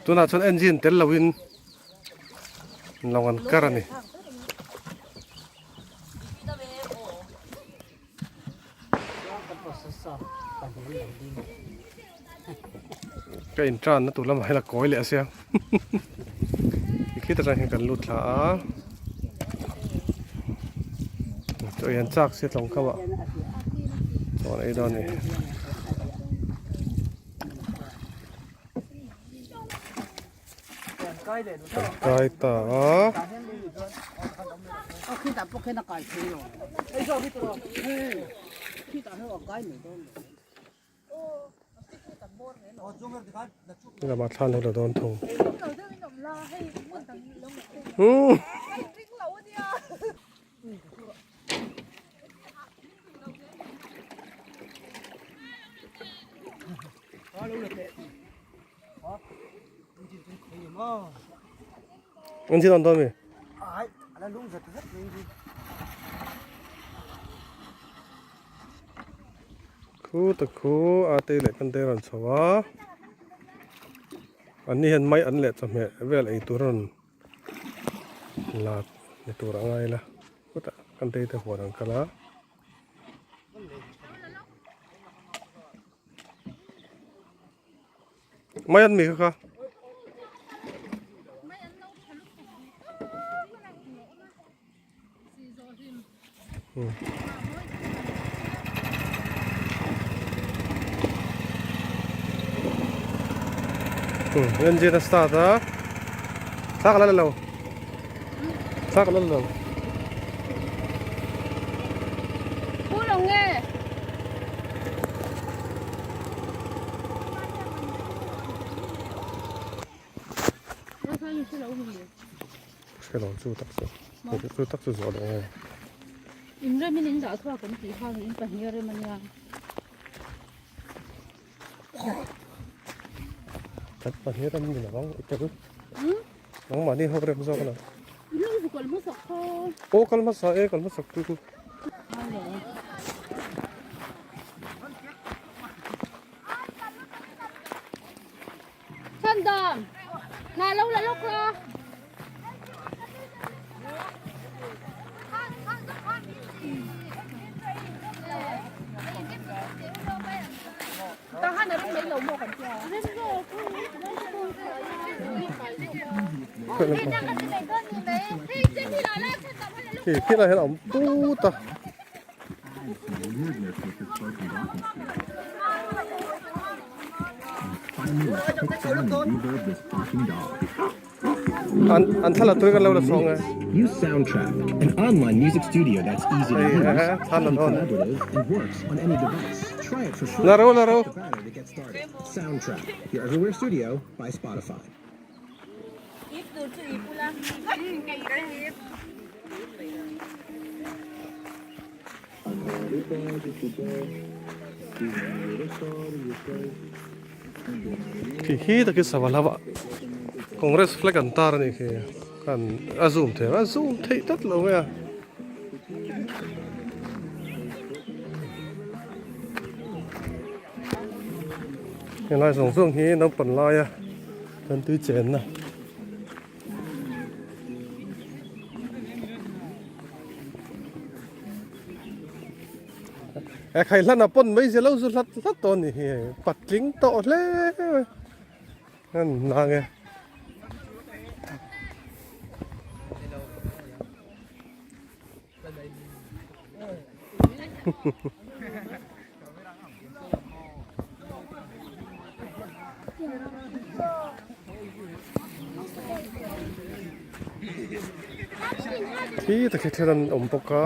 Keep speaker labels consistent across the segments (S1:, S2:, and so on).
S1: ตัวน่าชนเอนจินเต็มละวินลองกันกันนี่ก็อินทรานนะตัวละไม่ละก้อยเลยเสียงคิดอะไรเห็นกันลุดละตัวยันจักเสียตรงเขาว่าตัวไอ้ดอนนี่ไก่ตา
S2: ขึ้นแต่พวกขึ้นตะไคร้ที่หรอไอ้ชอบที่ตัวที่ตาให้ออกไก่หนึ่งต้น
S1: นี่เรามาทานเราโดนทงอันที่ตอนต้นมีคูตะคูอาเตเล็กันเตรันสวะอันนี้เห็นไหมอันเล็ดสมัยเวลไอตัวนั้นลาดในตัวอะไรล่ะก็ตะกันเตะหัวดังกันละไม่อันมีค่ะเงินเจนสตาร์ทอ่ะสักแล้วเราสักแล้วเรา
S2: พูดลงไง
S1: ใช่หรอจูตักซูจูตักซูสอดอ๋อ
S2: อินเรื่องมินินจ่าทั่วคนสีข้างอินไปเยอะเลยมันยัง
S1: แต่ปัจจุบันนี่นะน้องอีกแต่รู้น้องมานี่เขาเรียกมุสกันนะ
S2: ลูกสุกลมุสกเขา
S1: โอ้กัลมาสากัลมาสักตุกุ
S2: ท่านดอนนาลูกละลูกละ当下的没有莫很多。
S1: พี่เราเห็นอ๋อปูตาอันถ้าเราตัวกันเราละสองไง
S3: Use Soundtrap, an online music studio that's easy to use, collaborative, and works on any device. Try it for free. To get started. Soundtrap, your Everywhere Studio by Spotify.
S1: Khi ta cái sao lava Congress flag kan tar ni khi kan azum the tất lâu nghe cái này sòng sông hi nó bẩn lai à thân tư chén nèใครลั่นอ่ะปนไม่เสียแล้วสุดลัดตอนนี้ปัดลิงโตเลยนั่นนางไงที่ตะเคียนอมปกา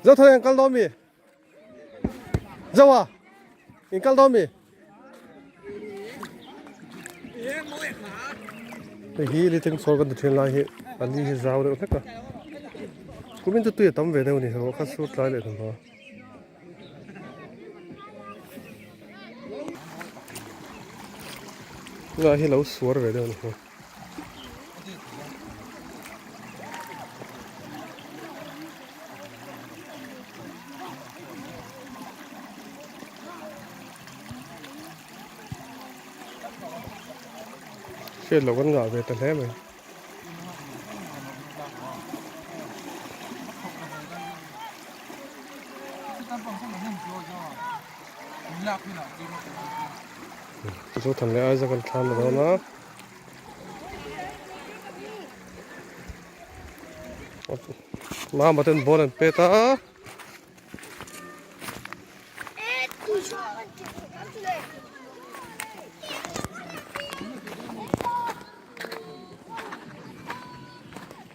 S1: เจ้าทะเลกัลดอมีเจ้าอินกัลดอมีไอ้ฮีลิถึงสองกันตัวเทียนลายอันนี้จะเอาเลยโอเคก็กูไม่ตัวตั้มเวเดอร์นี่เขาคัดสุดลายเลยทั้งหมดลายที่เราสวยเวเดอร์นี่ Xe lộc con ngựa về tận thế mày. Số thằng này ai ra con tham rồi nó. Mà tên bố lên peta.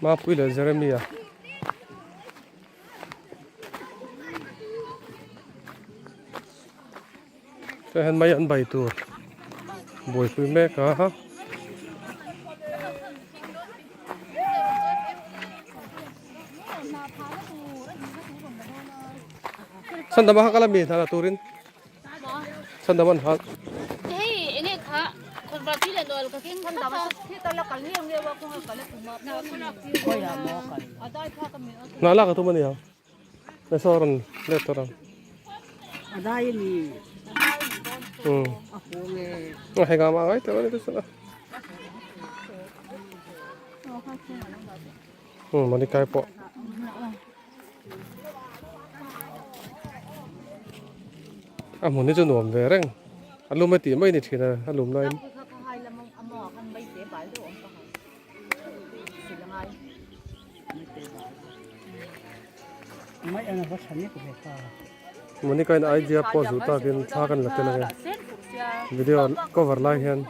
S1: Mà pui là Jeremia. Cái hắn mấy ăn bảy tuổi. Buổi pui mẹ cả. Sanda ba hakala mi thana turin? Sanda man hak.
S4: Hey, ini kak, konversi le nol kaking kan dapat sih tala kalian dia waktu kalian cuma
S2: Kaya mo kan.
S4: ada ipa kami.
S1: Nala ka tuman ya. Nasoran letoran.
S2: Adayin ni ako nge.
S1: Ay ga ma ay tawa nito sana. Mani kai po. Amo ni junom vereng. Alum mati mai ni thina alum lai.
S4: Hai lamang amo kan bay te bal do om pa. Sila ngai.
S2: May ano ba sa niya ko ka.
S1: Mani kai na idea po juta kin thakan latte lage. Video cover lai hian.